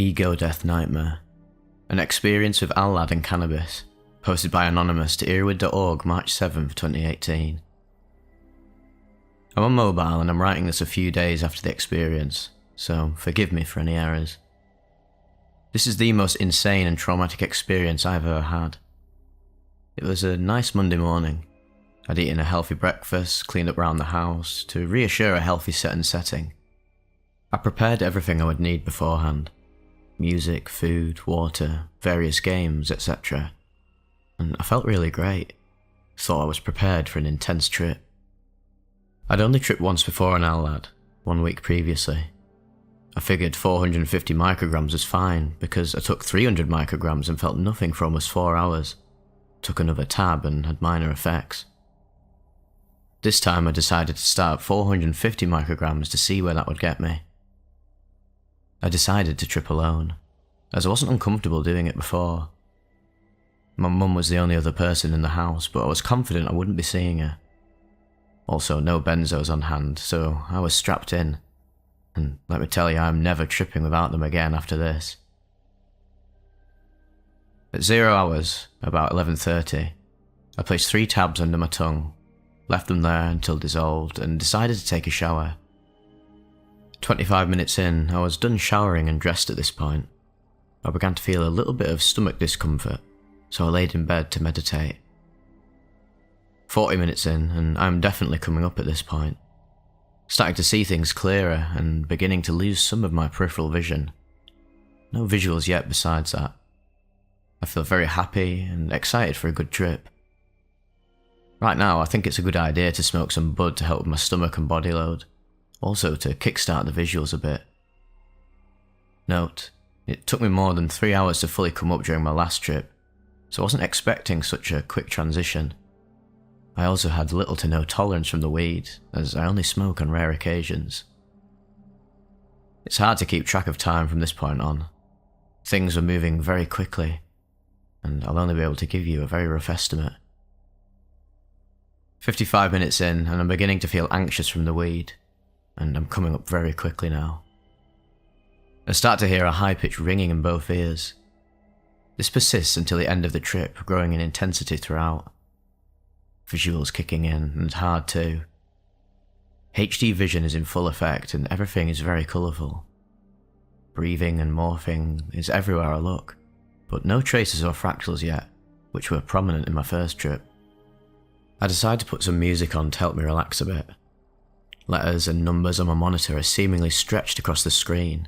Ego Death Nightmare. An experience with Allad and cannabis. Posted by Anonymous to earwid.org March 7th, 2018. I'm on mobile and I'm writing this a few days after the experience, so forgive me for any errors. This is the most insane and traumatic experience I've ever had. It was a nice Monday morning. I'd eaten a healthy breakfast, cleaned up around the house, to reassure a healthy set and setting. I prepared everything I would need beforehand. Music, food, water, various games, etc. And I felt really great. Thought I was prepared for an intense trip. I'd only tripped once before on Allad, 1 week previously. I figured 450 micrograms was fine because I took 300 micrograms and felt nothing for almost 4 hours. Took another tab and had minor effects. This time I decided to start at 450 micrograms to see where that would get me. I decided to trip alone, as I wasn't uncomfortable doing it before. My mum was the only other person in the house, but I was confident I wouldn't be seeing her. Also, no benzos on hand, so I was strapped in. And let me tell you, I'm never tripping without them again after this. At 0 hours, about 11:30, I placed 3 tabs under my tongue, left them there until dissolved, and decided to take a shower. 25 minutes in, I was done showering and dressed at this point. I began to feel a little bit of stomach discomfort, so I laid in bed to meditate. 40 minutes in, and I'm definitely coming up at this point. Starting to see things clearer and beginning to lose some of my peripheral vision. No visuals yet besides that. I feel very happy and excited for a good trip. Right now, I think it's a good idea to smoke some bud to help with my stomach and body load. Also to kickstart the visuals a bit. Note, it took me more than 3 hours to fully come up during my last trip, so I wasn't expecting such a quick transition. I also had little to no tolerance from the weed, as I only smoke on rare occasions. It's hard to keep track of time from this point on. Things were moving very quickly, and I'll only be able to give you a very rough estimate. 55 minutes in, and I'm beginning to feel anxious from the weed, and I'm coming up very quickly now. I start to hear a high-pitched ringing in both ears. This persists until the end of the trip, growing in intensity throughout. Visuals kicking in, and hard too. HD vision is in full effect, and everything is very colourful. Breathing and morphing is everywhere I look, but no traces or fractals yet, which were prominent in my first trip. I decide to put some music on to help me relax a bit. Letters and numbers on my monitor are seemingly stretched across the screen,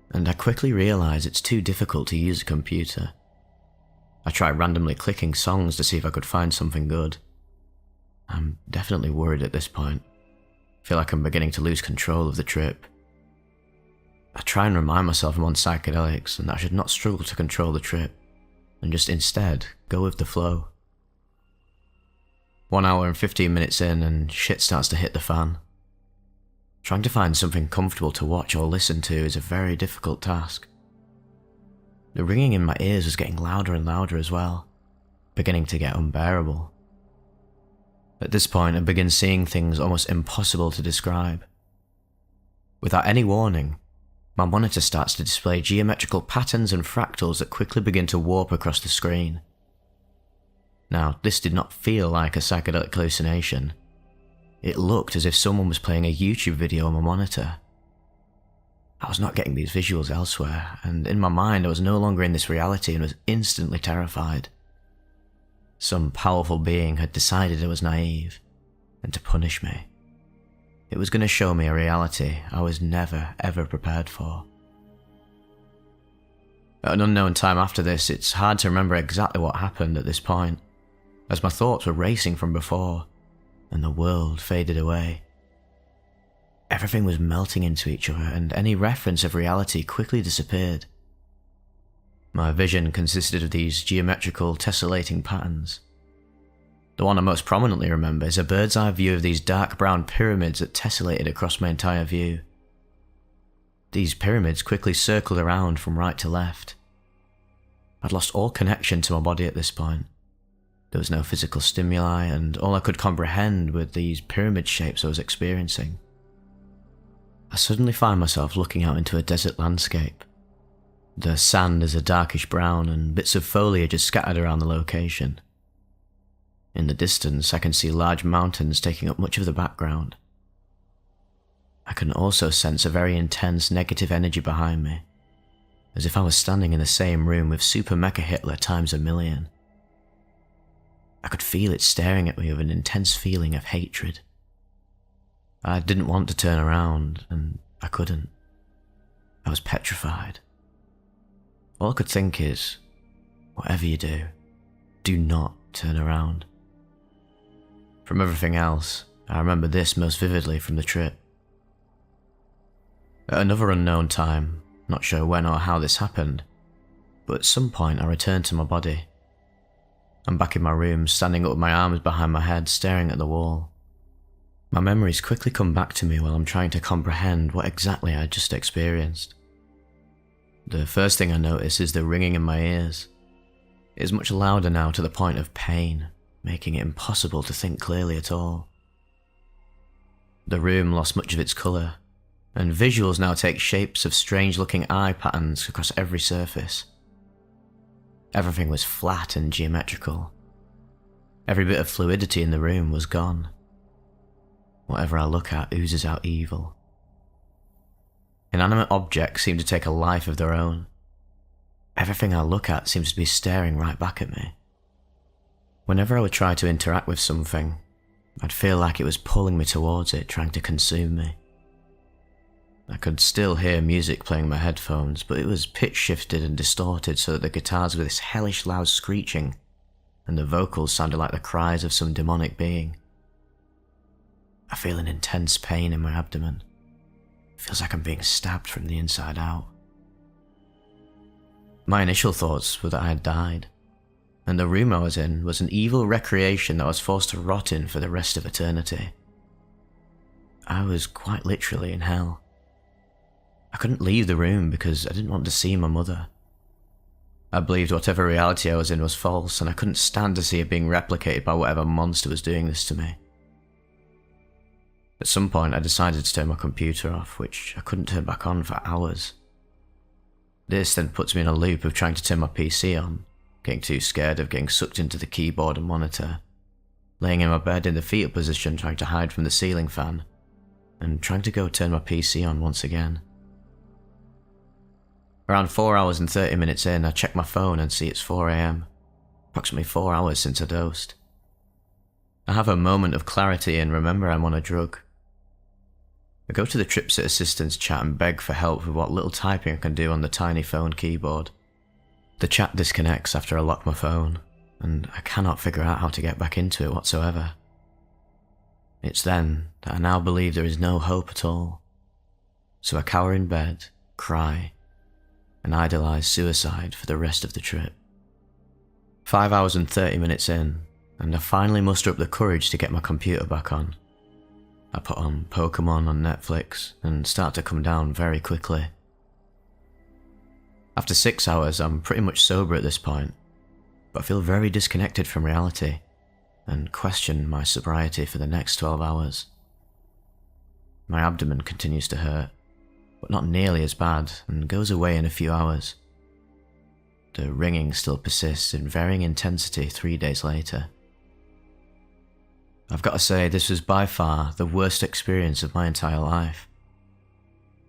and I quickly realise it's too difficult to use a computer. I try randomly clicking songs to see if I could find something good. I'm definitely worried at this point. Feel like I'm beginning to lose control of the trip. I try and remind myself I'm on psychedelics and that I should not struggle to control the trip, and just instead go with the flow. 1 hour and 15 minutes in and shit starts to hit the fan. Trying to find something comfortable to watch or listen to is a very difficult task. The ringing in my ears was getting louder and louder as well, beginning to get unbearable. At this point, I begin seeing things almost impossible to describe. Without any warning, my monitor starts to display geometrical patterns and fractals that quickly begin to warp across the screen. Now, this did not feel like a psychedelic hallucination. It looked as if someone was playing a YouTube video on my monitor. I was not getting these visuals elsewhere, and in my mind I was no longer in this reality and was instantly terrified. Some powerful being had decided I was naive, and to punish me. It was going to show me a reality I was never ever prepared for. At an unknown time after this, it's hard to remember exactly what happened at this point, as my thoughts were racing from before, and the world faded away. Everything was melting into each other, and any reference of reality quickly disappeared. My vision consisted of these geometrical, tessellating patterns. The one I most prominently remember is a bird's eye view of these dark brown pyramids that tessellated across my entire view. These pyramids quickly circled around from right to left. I'd lost all connection to my body at this point. There was no physical stimuli, and all I could comprehend were these pyramid shapes I was experiencing. I suddenly find myself looking out into a desert landscape. The sand is a darkish brown and bits of foliage are scattered around the location. In the distance, I can see large mountains taking up much of the background. I can also sense a very intense negative energy behind me, as if I was standing in the same room with Super Mecha Hitler times 1,000,000. I could feel it staring at me with an intense feeling of hatred. I didn't want to turn around, and I couldn't. I was petrified. All I could think is, whatever you do not turn around. From everything else, I remember this most vividly from the trip. At another unknown time, not sure when or how this happened, but at some point I returned to my body. I'm back in my room, standing up with my arms behind my head, staring at the wall. My memories quickly come back to me while I'm trying to comprehend what exactly I had just experienced. The first thing I notice is the ringing in my ears. It is much louder now, to the point of pain, making it impossible to think clearly at all. The room lost much of its colour, and visuals now take shapes of strange-looking eye patterns across every surface. Everything was flat and geometrical. Every bit of fluidity in the room was gone. Whatever I look at oozes out evil. Inanimate objects seem to take a life of their own. Everything I look at seems to be staring right back at me. Whenever I would try to interact with something, I'd feel like it was pulling me towards it, trying to consume me. I could still hear music playing in my headphones, but it was pitch shifted and distorted so that the guitars were this hellish loud screeching, and the vocals sounded like the cries of some demonic being. I feel an intense pain in my abdomen. It feels like I'm being stabbed from the inside out. My initial thoughts were that I had died, and the room I was in was an evil recreation that I was forced to rot in for the rest of eternity. I was quite literally in hell. I couldn't leave the room because I didn't want to see my mother. I believed whatever reality I was in was false, and I couldn't stand to see it being replicated by whatever monster was doing this to me. At some point I decided to turn my computer off, which I couldn't turn back on for hours. This then puts me in a loop of trying to turn my PC on, getting too scared of getting sucked into the keyboard and monitor, laying in my bed in the fetal position trying to hide from the ceiling fan, and trying to go turn my PC on once again. Around 4 hours and 30 minutes in, I check my phone and see it's 4 AM, approximately 4 hours since I dosed. I have a moment of clarity and remember I'm on a drug. I go to the TripSit assistance chat and beg for help with what little typing I can do on the tiny phone keyboard. The chat disconnects after I lock my phone, and I cannot figure out how to get back into it whatsoever. It's then that I now believe there is no hope at all. So I cower in bed, cry, and idolize suicide for the rest of the trip. 5 hours and 30 minutes in, and I finally muster up the courage to get my computer back on. I put on Pokemon on Netflix and start to come down very quickly. After 6 hours, I'm pretty much sober at this point, but I feel very disconnected from reality and question my sobriety for the next 12 hours. My abdomen continues to hurt, but not nearly as bad, and goes away in a few hours. The ringing still persists in varying intensity 3 days later. I've got to say, this was by far the worst experience of my entire life.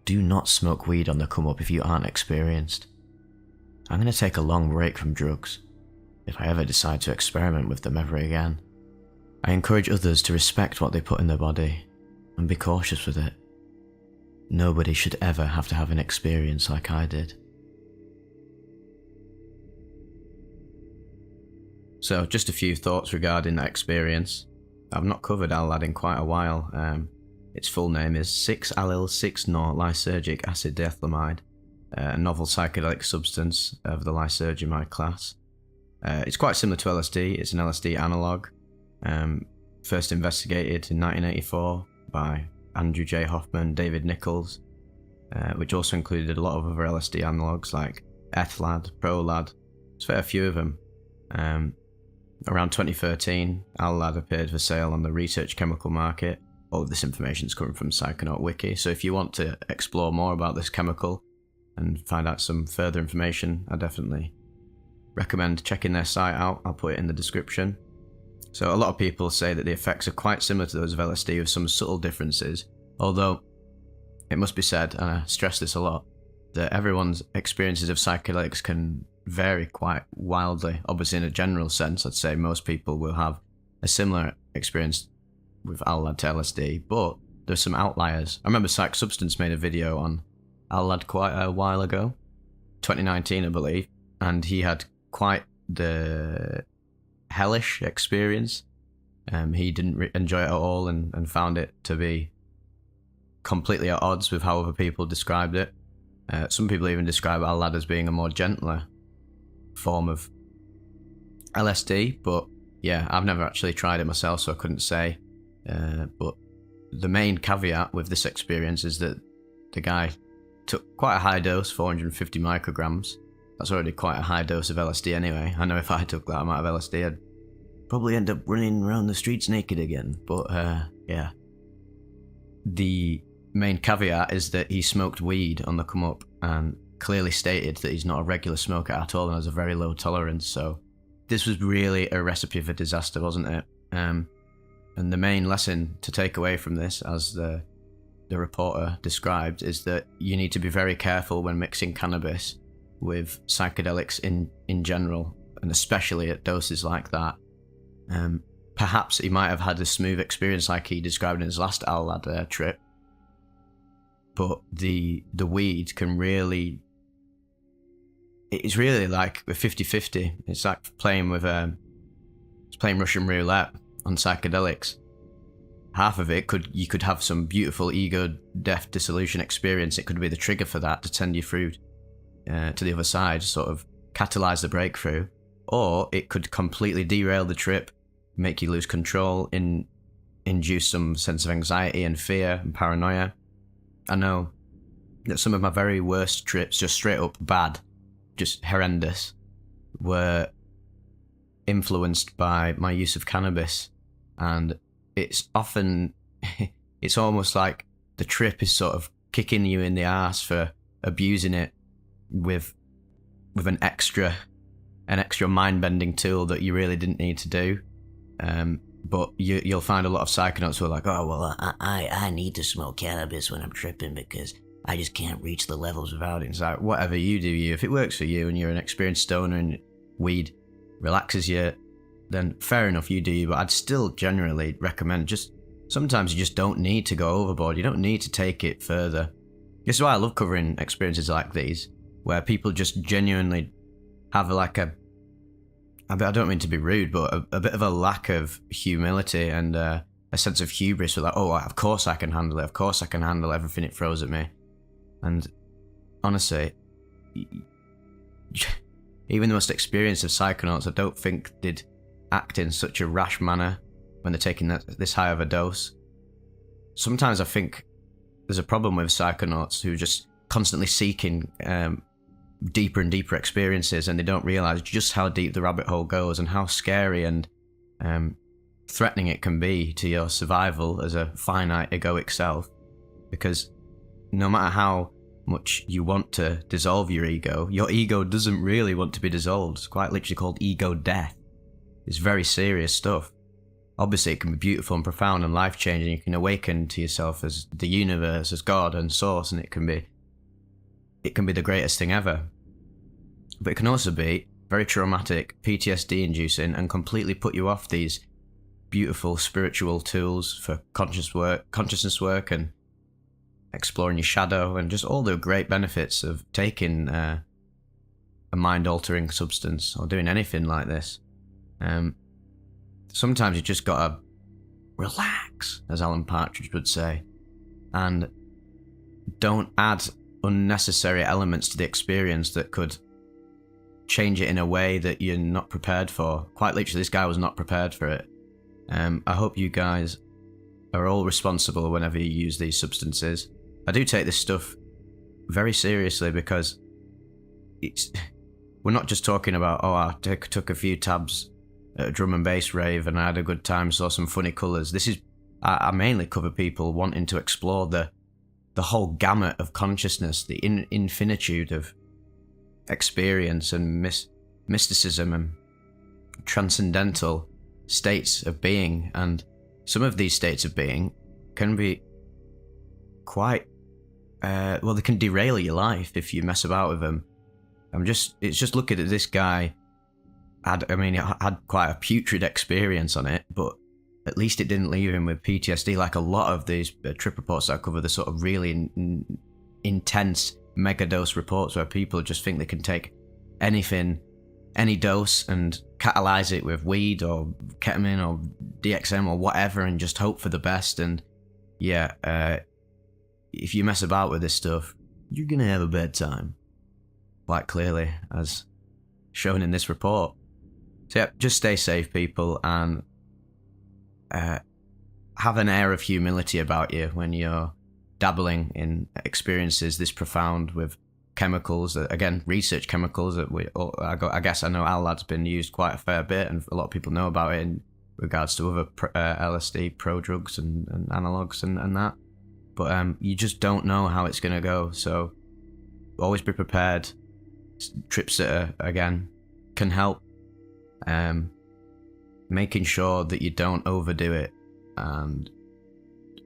Do not smoke weed on the come up if you aren't experienced. I'm going to take a long break from drugs, if I ever decide to experiment with them ever again. I encourage others to respect what they put in their body, and be cautious with it. Nobody should ever have to have an experience like I did. So, just a few thoughts regarding that experience. I've not covered Al-Lad in quite a while. Its full name is 6-allyl-6-nor-lysergic acid diethylamide, a novel psychedelic substance of the lysergimide class. It's quite similar to LSD. It's an LSD analogue, first investigated in 1984 by Andrew J. Hoffman, David Nichols, which also included a lot of other LSD analogues like Eth-Lad, Pro-Lad. There's fair few of them. Around 2013, Al-Lad appeared for sale on the research chemical market. All of this information is coming from Psychonaut Wiki, so if you want to explore more about this chemical, and find out some further information, I definitely recommend checking their site out. I'll put it in the description. So a lot of people say that the effects are quite similar to those of LSD with some subtle differences, although it must be said, and I stress this a lot, that everyone's experiences of psychedelics can vary quite wildly. Obviously, in a general sense, I'd say most people will have a similar experience with Allad to LSD, but there's some outliers. I remember Psych Substance made a video on Allad quite a while ago, 2019 I believe, and he had quite the hellish experience. He didn't enjoy it at all and found it to be completely at odds with how other people described it. Some people even describe Allad as being a more gentler form of LSD, but yeah, I've never actually tried it myself, so I couldn't say. But the main caveat with this experience is that the guy took quite a high dose, 450 micrograms. That's already quite a high dose of LSD anyway. I know if I took that amount of LSD, I'd probably end up running around the streets naked again. But yeah. The main caveat is that he smoked weed on the come up and clearly stated that he's not a regular smoker at all and has a very low tolerance. So this was really a recipe for disaster, wasn't it? And the main lesson to take away from this, as the reporter described, is that you need to be very careful when mixing cannabis with psychedelics in general, and especially at doses like that. Perhaps he might have had a smooth experience like he described in his last Allad trip, but the weed can really... It's really like a 50-50. It's like playing Russian roulette on psychedelics. Half of it you could have some beautiful ego death dissolution experience. It could be the trigger for that to send you through to the other side, sort of catalyze the breakthrough, or it could completely derail the trip, make you lose control, induce some sense of anxiety and fear and paranoia. I know that some of my very worst trips, just straight up bad, just horrendous, were influenced by my use of cannabis, and it's often it's almost like the trip is sort of kicking you in the ass for abusing it with an extra mind-bending tool that you really didn't need to do. But you'll find a lot of psychonauts who are like, oh well, I need to smoke cannabis when I'm tripping because I just can't reach the levels without it. It's like, whatever you do, if it works for you and you're an experienced stoner and weed relaxes you, then fair enough, you do you. But I'd still generally recommend, just sometimes you just don't need to go overboard. You don't need to take it further. This is why I love covering experiences like these, where people just genuinely have like I don't mean to be rude, but a bit of a lack of humility and a sense of hubris. With like, oh, of course I can handle it. Of course I can handle everything it throws at me. And honestly, even the most experienced of psychonauts, I don't think they'd act in such a rash manner when they're taking this high of a dose. Sometimes I think there's a problem with psychonauts who are just constantly seeking deeper and deeper experiences, and they don't realize just how deep the rabbit hole goes and how scary and threatening it can be to your survival as a finite egoic self. Because no matter how much you want to dissolve your ego doesn't really want to be dissolved. It's quite literally called ego death. It's very serious stuff. Obviously it can be beautiful and profound and life-changing. You can awaken to yourself as the universe, as God and source, and it can be the greatest thing ever. But it can also be very traumatic, PTSD inducing, and completely put you off these beautiful spiritual tools for consciousness work and exploring your shadow, and just all the great benefits of taking a mind-altering substance or doing anything like this. Sometimes you just gotta relax, as Alan Partridge would say, and don't add unnecessary elements to the experience that could change it in a way that you're not prepared for. Quite literally, this guy was not prepared for it. I hope you guys are all responsible whenever you use these substances. I do take this stuff very seriously, because we're not just talking about, oh, I took a few tabs at a drum and bass rave and I had a good time, saw some funny colours. I mainly cover people wanting to explore the the whole gamut of consciousness, the infinitude of experience and mysticism and transcendental states of being. And some of these states of being can be quite well, they can derail your life if you mess about with them. It's just looking at this guy. Had quite a putrid experience on it, but at least it didn't leave him with PTSD like a lot of these trip reports that cover, the sort of really intense megadose reports where people just think they can take anything, any dose, and catalyze it with weed or ketamine or DXM or whatever and just hope for the best. And yeah, if you mess about with this stuff, you're gonna have a bad time, quite clearly, as shown in this report. So yeah, just stay safe, people, and have an air of humility about you when you're dabbling in experiences this profound with chemicals. Again, research chemicals that I guess I know Allad's been used quite a fair bit, and a lot of people know about it in regards to other LSD prodrugs and analogs and that. But you just don't know how it's going to go, so always be prepared. Trip sitter, again, can help. Making sure that you don't overdo it, and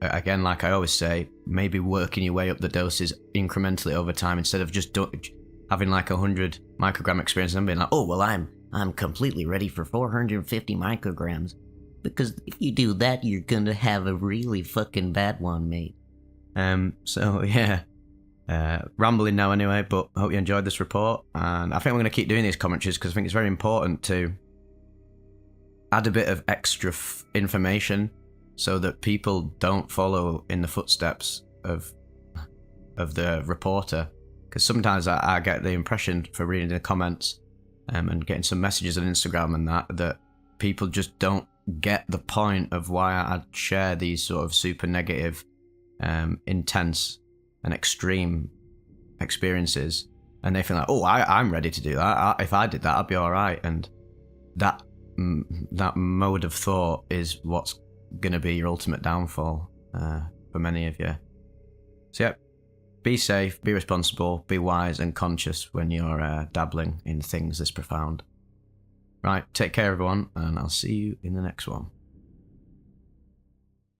again, like I always say, maybe working your way up the doses incrementally over time instead of just having like 100 microgram experience and being like, oh well, I'm completely ready for 450 micrograms, because if you do that, you're gonna have a really fucking bad one, mate. So yeah, rambling now anyway, but I hope you enjoyed this report, and I think we're going to keep doing these commentaries because I think it's very important to add a bit of extra information so that people don't follow in the footsteps of the reporter, because sometimes I get the impression for reading the comments and getting some messages on Instagram and that people just don't get the point of why I share these sort of super negative, intense and extreme experiences, and they feel like, oh, I'm ready to do that. If I did that, I'd be all right. And that mode of thought is what's going to be your ultimate downfall for many of you. So yeah, be safe, be responsible, be wise and conscious when you're dabbling in things this profound. Right, take care everyone, and I'll see you in the next one.